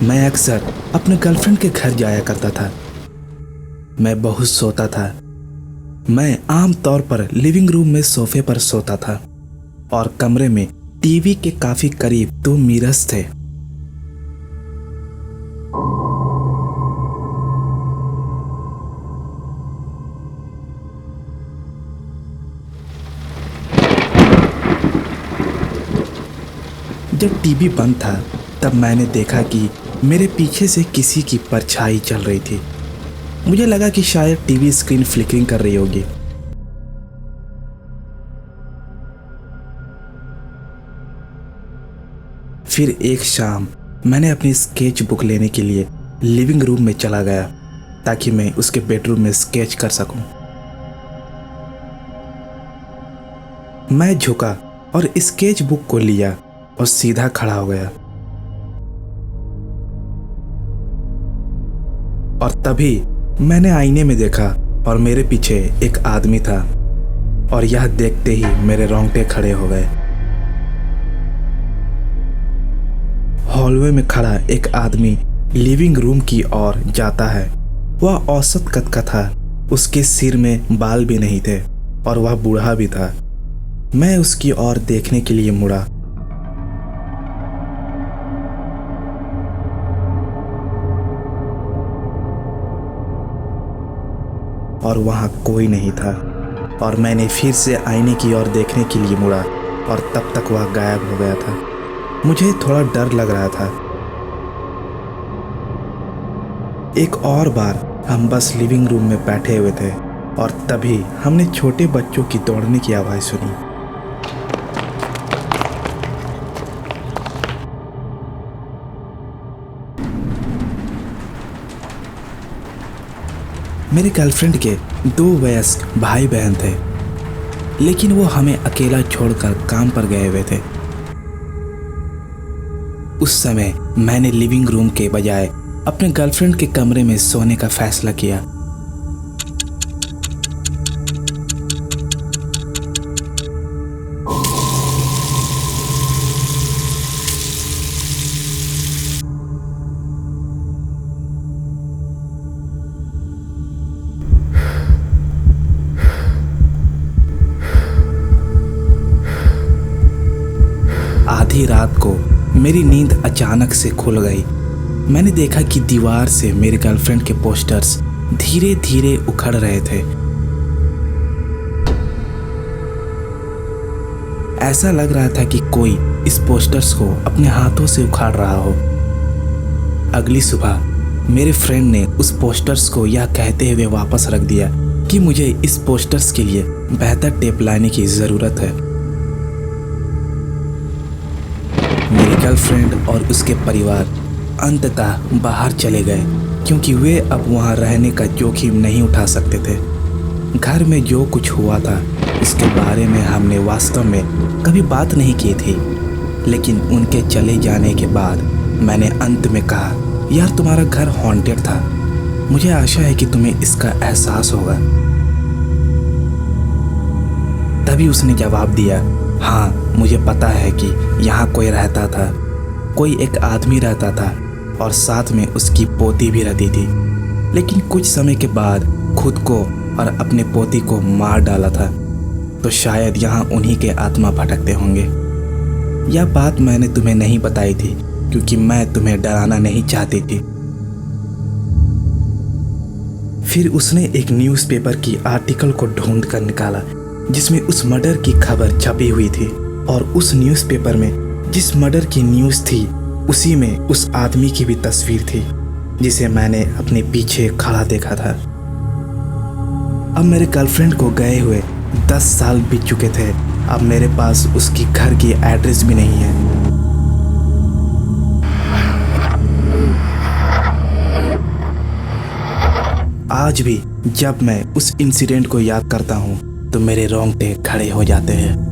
मैं अक्सर अपने गर्लफ्रेंड के घर जाया करता था। मैं बहुत सोता था। मैं आम तौर पर लिविंग रूम में सोफे पर सोता था और कमरे में टीवी के काफी करीब 2 मिरर्स थे। जब टीवी बंद था तब मैंने देखा कि मेरे पीछे से किसी की परछाई चल रही थी। मुझे लगा कि शायद टीवी स्क्रीन फ्लिकरिंग कर रही होगी। फिर एक शाम मैंने अपनी स्केच बुक लेने के लिए लिविंग रूम में चला गया ताकि मैं उसके बेडरूम में स्केच कर सकूं। मैं झुका और स्केच बुक को लिया और सीधा खड़ा हो गया। और तभी मैंने आईने में देखा और मेरे पीछे एक आदमी था और यह देखते ही मेरे रोंगटे खड़े हो गए। हॉलवे में खड़ा एक आदमी लिविंग रूम की ओर जाता है। वह औसत कद का था। उसके सिर में बाल भी नहीं थे और वह बूढ़ा भी था। मैं उसकी ओर देखने के लिए मुड़ा। और वहां कोई नहीं था और मैंने फिर से आईने की ओर देखने के लिए मुड़ा और तब तक वह गायब हो गया था। मुझे थोड़ा डर लग रहा था। एक और बार हम बस लिविंग रूम में बैठे हुए थे और तभी हमने छोटे बच्चों की दौड़ने की आवाज़ सुनी। मेरे गर्लफ्रेंड के 2 वयस्क भाई बहन थे, लेकिन वो हमें अकेला छोड़कर काम पर गए हुए थे। उस समय मैंने लिविंग रूम के बजाय अपने गर्लफ्रेंड के कमरे में सोने का फैसला किया। आधी रात को मेरी नींद अचानक से खुल गई। मैंने देखा कि दीवार से मेरी गर्लफ्रेंड के पोस्टर्स धीरे धीरे उखड़ रहे थे। ऐसा लग रहा था कि कोई इस पोस्टर्स को अपने हाथों से उखाड़ रहा हो। अगली सुबह मेरे फ्रेंड ने उस पोस्टर्स को यह कहते हुए वापस रख दिया कि मुझे इस पोस्टर्स के लिए बेहतर टेप लाने की ज़रूरत है। मेरी गर्लफ्रेंड और उसके परिवार अंततः बाहर चले गए क्योंकि वे अब वहां रहने का जोखिम नहीं उठा सकते थे। घर में जो कुछ हुआ था इसके बारे में हमने वास्तव में कभी बात नहीं की थी, लेकिन उनके चले जाने के बाद मैंने अंत में कहा, यार तुम्हारा घर हॉन्टेड था। मुझे आशा है कि तुम्हें इसका एहसास होगा। तभी उसने जवाब दिया, हाँ मुझे पता है कि यहाँ कोई रहता था। कोई एक आदमी रहता था और साथ में उसकी पोती भी रहती थी, लेकिन कुछ समय के बाद खुद को और अपने पोती को मार डाला था। तो शायद यहाँ उन्हीं के आत्मा भटकते होंगे। यह बात मैंने तुम्हें नहीं बताई थी क्योंकि मैं तुम्हें डराना नहीं चाहती थी। फिर उसने एक न्यूज़पेपर की आर्टिकल को ढूंढ कर निकाला जिसमें उस मर्डर की खबर छपी हुई थी, और उस न्यूज़पेपर में जिस मर्डर की न्यूज़ थी उसी में उस आदमी की भी तस्वीर थी जिसे मैंने अपने पीछे खड़ा देखा था। अब मेरे गर्लफ्रेंड को गए हुए 10 साल बीत चुके थे। अब मेरे पास उसकी घर की एड्रेस भी नहीं है। आज भी जब मैं उस इंसिडेंट को याद करता हूँ तो मेरे रोंगटे खड़े हो जाते हैं।